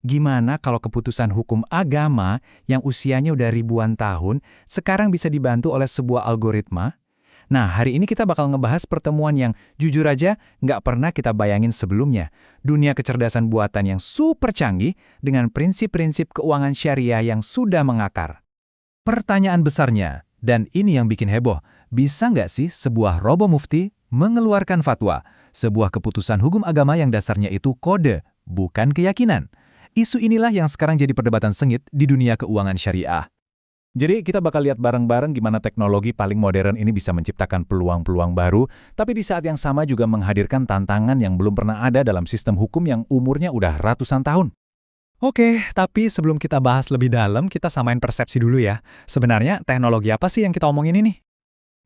Gimana kalau keputusan hukum agama yang usianya udah ribuan tahun sekarang bisa dibantu oleh sebuah algoritma? Nah, hari ini kita bakal ngebahas pertemuan yang jujur aja nggak pernah kita bayangin sebelumnya. Dunia kecerdasan buatan yang super canggih dengan prinsip-prinsip keuangan syariah yang sudah mengakar. Pertanyaan besarnya, dan ini yang bikin heboh, bisa nggak sih sebuah robo mufti mengeluarkan fatwa, sebuah keputusan hukum agama yang dasarnya itu kode, bukan keyakinan? Isu inilah yang sekarang jadi perdebatan sengit di dunia keuangan syariah. Jadi kita bakal lihat bareng-bareng gimana teknologi paling modern ini bisa menciptakan peluang-peluang baru, tapi di saat yang sama juga menghadirkan tantangan yang belum pernah ada dalam sistem hukum yang umurnya udah ratusan tahun. Oke, tapi sebelum kita bahas lebih dalam, kita samain persepsi dulu ya. Sebenarnya teknologi apa sih yang kita omongin ini?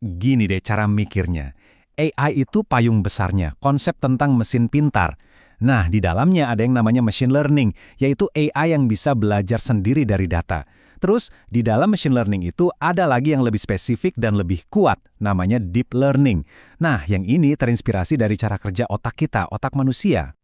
Gini deh cara mikirnya. AI itu payung besarnya, konsep tentang mesin pintar. Nah, di dalamnya ada yang namanya machine learning, yaitu AI yang bisa belajar sendiri dari data. Terus, di dalam machine learning itu ada lagi yang lebih spesifik dan lebih kuat, namanya deep learning. Nah, yang ini terinspirasi dari cara kerja otak kita, otak manusia.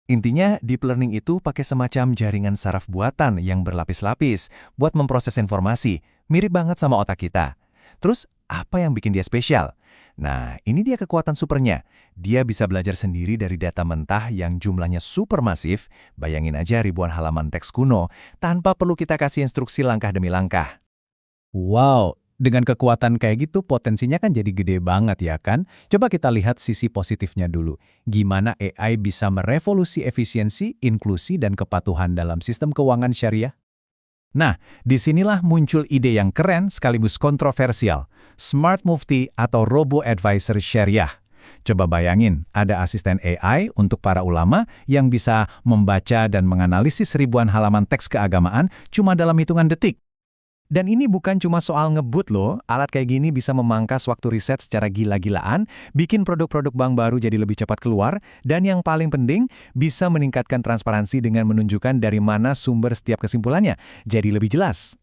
Intinya, deep learning itu pakai semacam jaringan saraf buatan yang berlapis-lapis buat memproses informasi, mirip banget sama otak kita. Terus, apa yang bikin dia spesial? Nah, ini dia kekuatan supernya. Dia bisa belajar sendiri dari data mentah yang jumlahnya super masif, bayangin aja ribuan halaman teks kuno, tanpa perlu kita kasih instruksi langkah demi langkah. Wow, dengan kekuatan kayak gitu potensinya kan jadi gede banget ya kan? Coba kita lihat sisi positifnya dulu. Gimana AI bisa merevolusi efisiensi, inklusi, dan kepatuhan dalam sistem keuangan syariah? Nah, disinilah muncul ide yang keren sekaligus kontroversial, Smart Mufti atau Robo-Advisor Syariah. Coba bayangin, ada asisten AI untuk para ulama yang bisa membaca dan menganalisis ribuan halaman teks keagamaan cuma dalam hitungan detik. Dan ini bukan cuma soal ngebut loh, alat kayak gini bisa memangkas waktu riset secara gila-gilaan, bikin produk-produk bank baru jadi lebih cepat keluar, dan yang paling penting, bisa meningkatkan transparansi dengan menunjukkan dari mana sumber setiap kesimpulannya, jadi lebih jelas.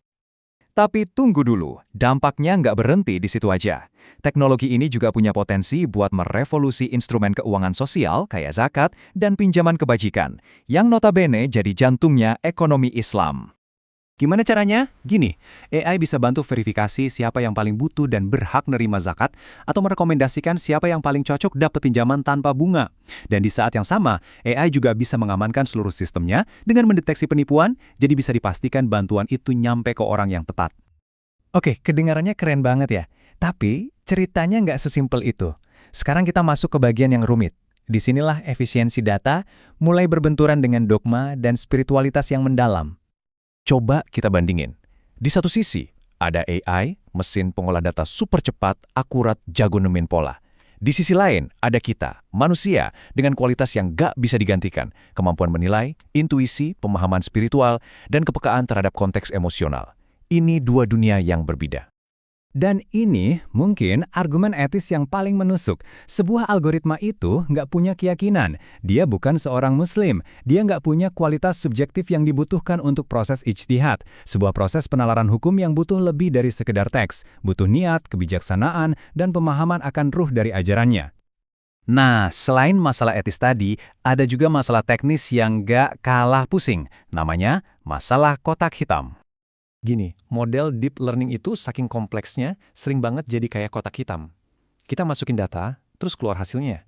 Tapi tunggu dulu, dampaknya nggak berhenti di situ aja. Teknologi ini juga punya potensi buat merevolusi instrumen keuangan sosial kayak zakat dan pinjaman kebajikan, yang notabene jadi jantungnya ekonomi Islam. Gimana caranya? Gini, AI bisa bantu verifikasi siapa yang paling butuh dan berhak nerima zakat, atau merekomendasikan siapa yang paling cocok dapat pinjaman tanpa bunga. Dan di saat yang sama, AI juga bisa mengamankan seluruh sistemnya dengan mendeteksi penipuan, jadi bisa dipastikan bantuan itu nyampe ke orang yang tepat. Oke, kedengarannya keren banget ya. Tapi, ceritanya nggak sesimpel itu. Sekarang kita masuk ke bagian yang rumit. Disinilah efisiensi data mulai berbenturan dengan dogma dan spiritualitas yang mendalam. Coba kita bandingin. Di satu sisi, ada AI, mesin pengolah data super cepat, akurat, jago nemuin pola. Di sisi lain, ada kita, manusia, dengan kualitas yang gak bisa digantikan, kemampuan menilai, intuisi, pemahaman spiritual, dan kepekaan terhadap konteks emosional. Ini dua dunia yang berbeda. Dan ini mungkin argumen etis yang paling menusuk. Sebuah algoritma itu nggak punya keyakinan. Dia bukan seorang muslim. Dia nggak punya kualitas subjektif yang dibutuhkan untuk proses ijtihad. Sebuah proses penalaran hukum yang butuh lebih dari sekedar teks. Butuh niat, kebijaksanaan, dan pemahaman akan ruh dari ajarannya. Nah, selain masalah etis tadi, ada juga masalah teknis yang nggak kalah pusing. Namanya masalah kotak hitam. Gini, model deep learning itu saking kompleksnya, sering banget jadi kayak kotak hitam. Kita masukin data, terus keluar hasilnya.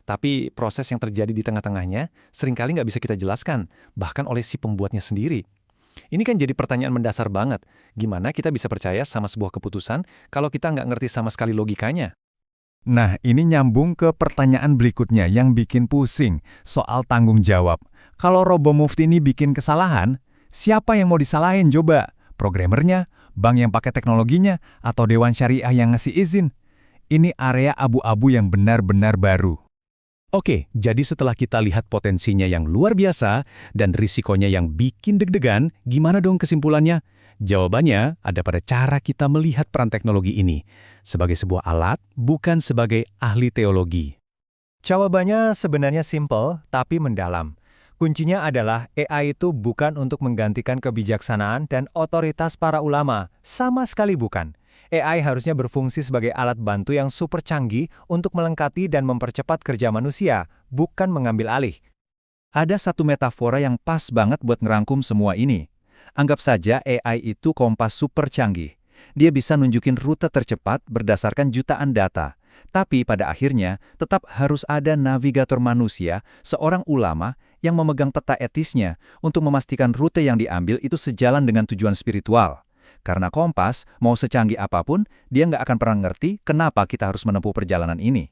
Tapi proses yang terjadi di tengah-tengahnya, seringkali nggak bisa kita jelaskan, bahkan oleh si pembuatnya sendiri. Ini kan jadi pertanyaan mendasar banget. Gimana kita bisa percaya sama sebuah keputusan kalau kita nggak ngerti sama sekali logikanya? Nah, ini nyambung ke pertanyaan berikutnya yang bikin pusing, soal tanggung jawab. Kalau Robo Mufti ini bikin kesalahan, siapa yang mau disalahin coba? Programmernya, bank yang pakai teknologinya, atau dewan syariah yang ngasih izin. Ini area abu-abu yang benar-benar baru. Oke, jadi setelah kita lihat potensinya yang luar biasa dan risikonya yang bikin deg-degan, gimana dong kesimpulannya? Jawabannya ada pada cara kita melihat peran teknologi ini. Sebagai sebuah alat, bukan sebagai ahli teologi. Jawabannya sebenarnya simple, tapi mendalam. Kuncinya adalah AI itu bukan untuk menggantikan kebijaksanaan dan otoritas para ulama, sama sekali bukan. AI harusnya berfungsi sebagai alat bantu yang super canggih untuk melengkapi dan mempercepat kerja manusia, bukan mengambil alih. Ada satu metafora yang pas banget buat ngerangkum semua ini. Anggap saja AI itu kompas super canggih. Dia bisa nunjukin rute tercepat berdasarkan jutaan data. Tapi pada akhirnya, tetap harus ada navigator manusia, seorang ulama, yang memegang peta etisnya untuk memastikan rute yang diambil itu sejalan dengan tujuan spiritual. Karena kompas, mau secanggih apapun, dia nggak akan pernah ngerti kenapa kita harus menempuh perjalanan ini.